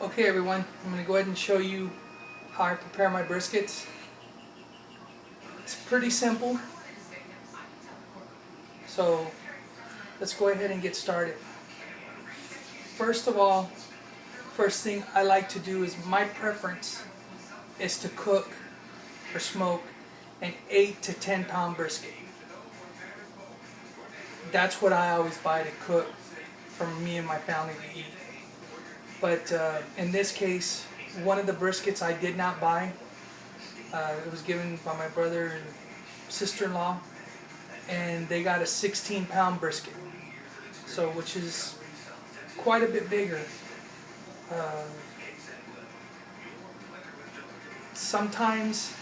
Okay everyone, I'm going to go ahead and show you how I prepare my briskets. It's pretty simple, so let's go ahead and get started. First of all, first thing I like to do is, my preference is to cook or smoke an 8 to 10 pound brisket. That's what I always buy to cook for me and my family to eat. But in this case, one of the briskets I did not buy. It was given by my brother and sister-in-law, and they got a 16-pound brisket, so which is quite a bit bigger. Sometimes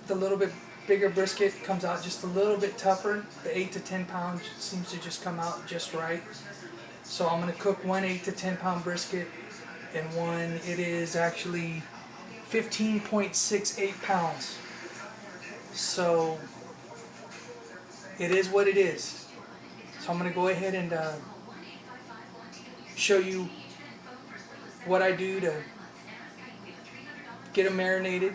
the little bit bigger brisket comes out just a little bit tougher. The 8 to 10 pounds seems to just come out just right. So I'm going to cook one 8 to 10 pound brisket, and one, it is actually 15.68 pounds. So it is what it is. So I'm going to go ahead and show you what I do to get them marinated.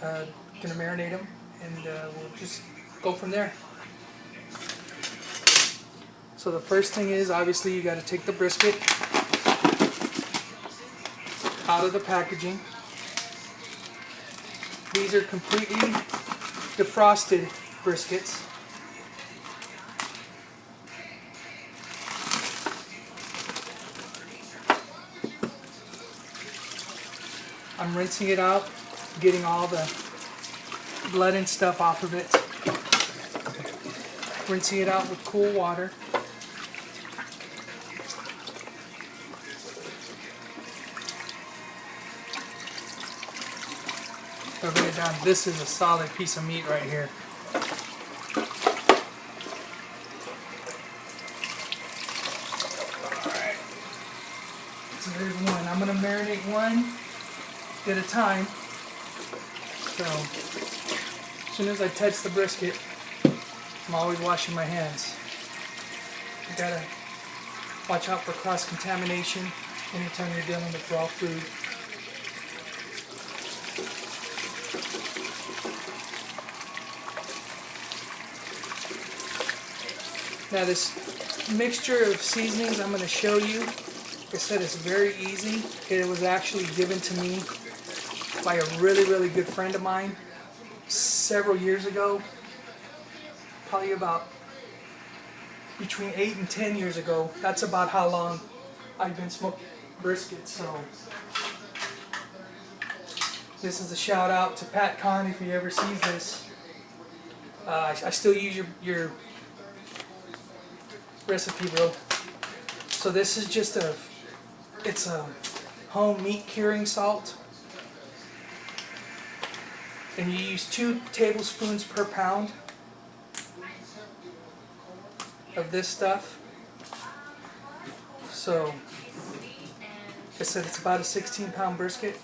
Going to marinate them, and we'll just go from there. So the first thing is, obviously, you got to take the brisket out of the packaging. These are completely defrosted briskets. I'm rinsing it out, getting all the blood and stuff off of it. Rinsing it out with cool water. Rubbing it down. This is a solid piece of meat right here. Alright. So there's one. I'm going to marinate one at a time. So as soon as I touch the brisket, I'm always washing my hands. You gotta watch out for cross-contamination anytime you're dealing with raw food. Now this mixture of seasonings I'm going to show you, like I said, it's very easy. It was actually given to me by a really good friend of mine several years ago. Probably about between 8 and 10 years ago. That's about how long I've been smoking brisket. So this is a shout out to Pat Kahn if he ever sees this. I still use your recipe, bro. So this is just it's a home meat curing salt, and you use 2 tablespoons per pound of this stuff. So like I said, it's about a 16-pound brisket,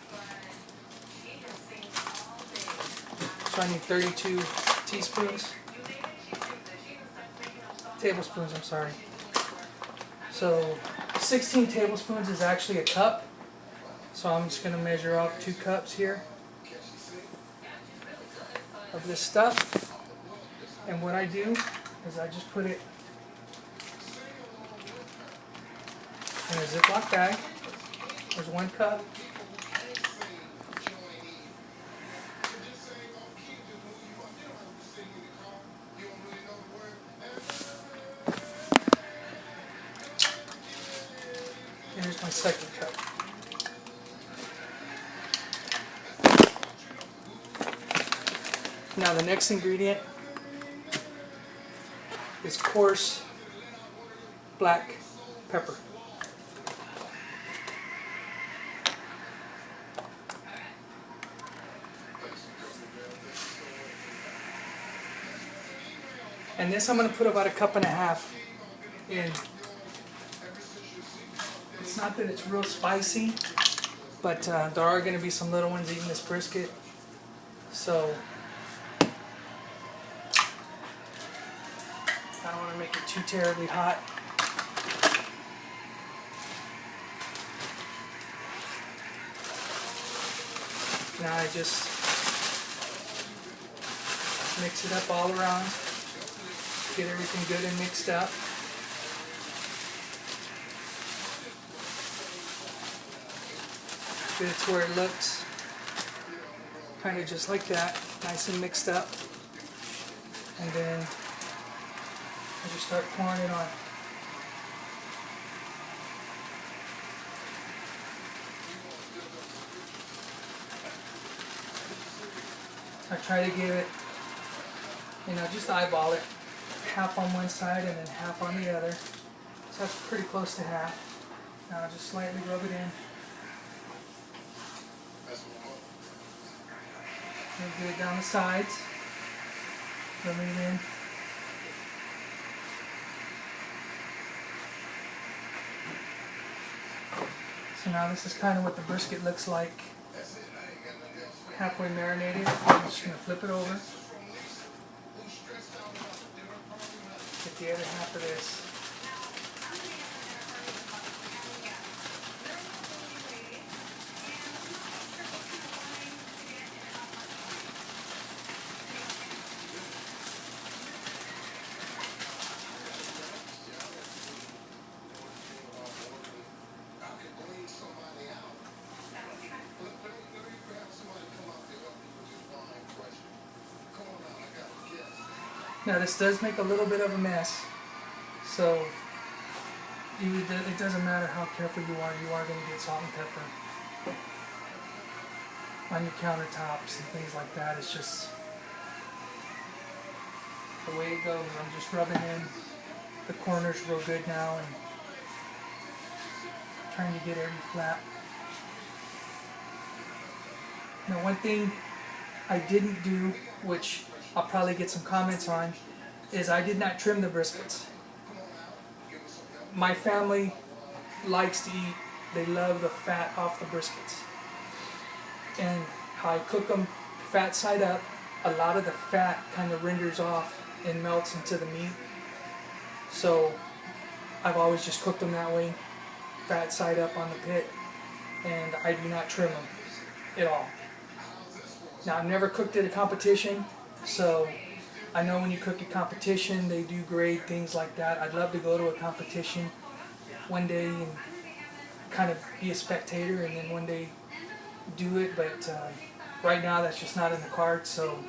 so I need 32 tablespoons, I'm sorry. So 16 tablespoons is actually a cup, so I'm just going to measure out 2 cups here of this stuff. And what I do is I just put it in a Ziploc bag. There's 1 cup. Here's my 2nd cup. Now the next ingredient is coarse black pepper. And this I'm going to put about 1.5 cups in. It's not that it's real spicy, but there are going to be some little ones eating this brisket. So I don't want to make it too terribly hot. now I just mix it up all around, get everything good and mixed up. Get it to where it looks kind of just like that, nice and mixed up. And then I just start pouring it on. I try to give it, just eyeball it. Half on one side and then half on the other. So that's pretty close to half. Now I'll just slightly rub it in. And get it down the sides. Rubbing it in. So now this is kind of what the brisket looks like. Halfway marinated. I'm just going to flip it over. Get the other half of this. Now this does make a little bit of a mess, so it doesn't matter how careful you are going to get salt and pepper on your countertops and things like that. It's just the way it goes. I'm just rubbing in the corners real good now and trying to get every flap. Now one thing I didn't do, which I'll probably get some comments on, is I did not trim the briskets. My family likes to eat, they love the fat off the briskets. And how I cook them fat side up, a lot of the fat kind of renders off and melts into the meat. So I've always just cooked them that way, fat side up on the pit, and I do not trim them at all. Now I've never cooked at a competition, so I know when you cook at competition they do grade things like that. I'd love to go to a competition one day and kind of be a spectator and then one day do it, but right now that's just not in the cards, so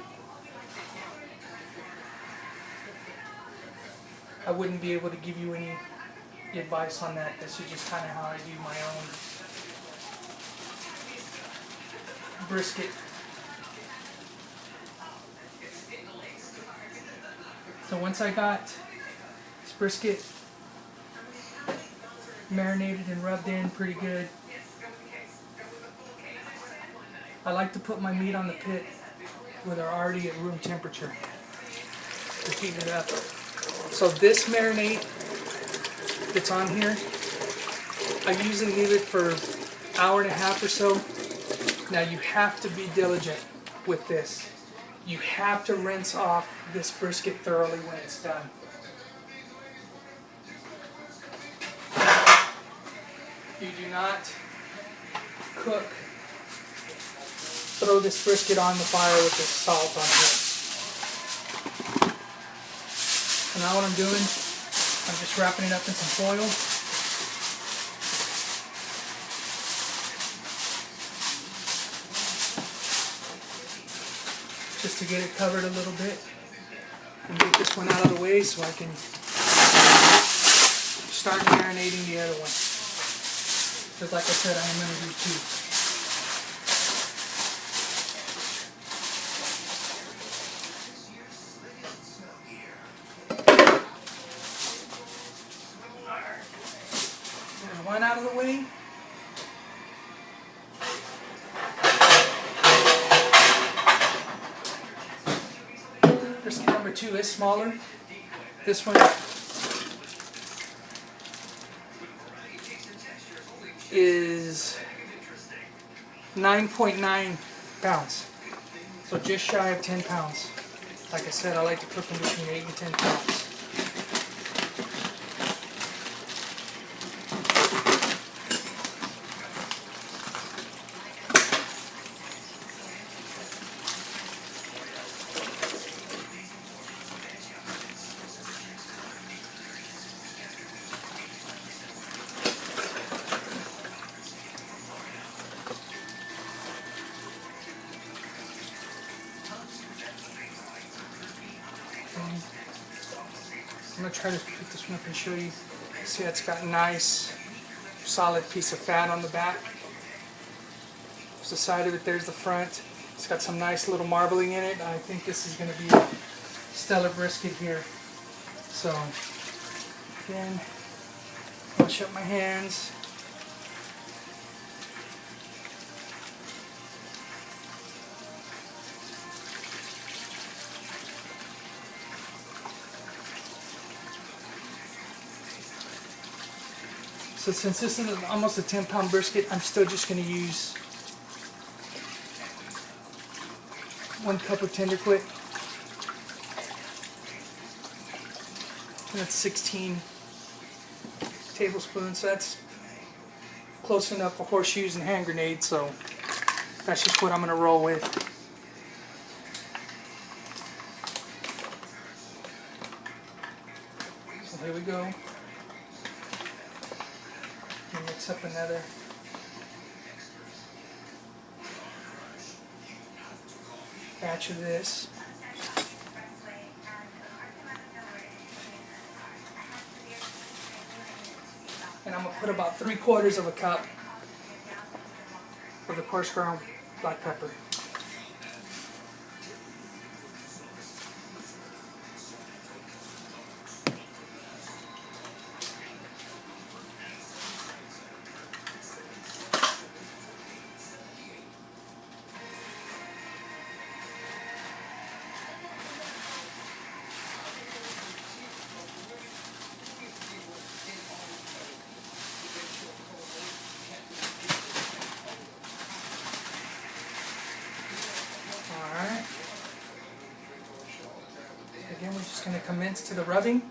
I wouldn't be able to give you any advice on that. This is just kind of how I do my own brisket. So once I got this brisket marinated and rubbed in pretty good, I like to put my meat on the pit where they're already at room temperature to heat it up. So this marinade that's on here, I usually leave it for an hour and a half or so. Now you have to be diligent with this. You have to rinse off this brisket thoroughly when it's done. You do not throw this brisket on the fire with this salt on here. So now what I'm doing, I'm just wrapping it up in some foil. Just to get it covered a little bit and get this one out of the way so I can start marinating the other one. Because like I said, I am going to do two. There's one out of the way. Brisket number 2 is smaller. This one is 9.9 pounds. So just shy of 10 pounds. Like I said, I like to cook them between 8 and 10 pounds. I'm going to try to pick this one up and show you. See, it's got a nice solid piece of fat on the back. There's the side of it, there's the front. It's got some nice little marbling in it. I think this is going to be a stellar brisket here. So, again, wash up my hands. So since this is almost a 10-pound brisket, I'm still just going to use 1 cup of tender quick. And that's 16 tablespoons. So that's close enough for horseshoes and hand grenades. So that's just what I'm going to roll with. So here we go. Mix up another batch of this. And I'm going to put about 3/4 of a cup of the coarse ground black pepper. Again, we're just going to commence to the rubbing.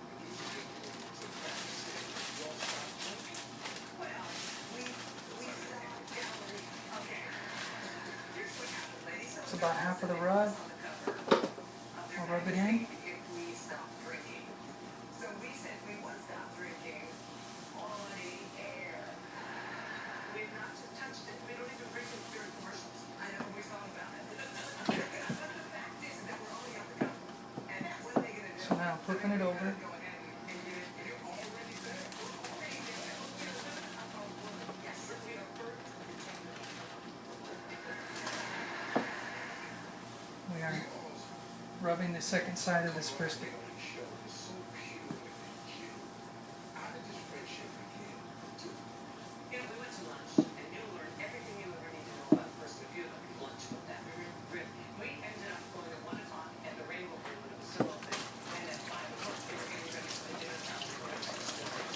It's about half of the rub. I'll rub it in. So now flipping it over. We are rubbing the second side of this brisket.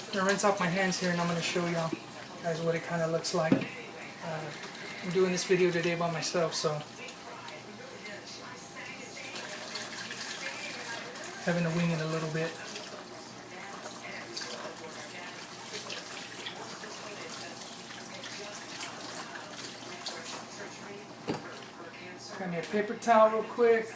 I'm going to rinse off my hands here and I'm going to show y'all guys what it kind of looks like. I'm doing this video today by myself, so having to wing it a little bit. Grab me a paper towel real quick.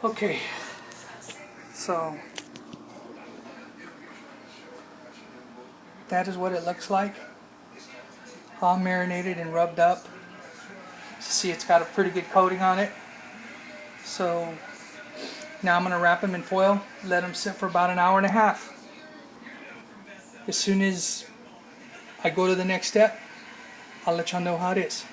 Okay, so that is what it looks like, all marinated and rubbed up. See, it's got a pretty good coating on it. So now I'm going to wrap them in foil, let them sit for about an hour and a half. As soon as I go to the next step, I'll let y'all know how it is.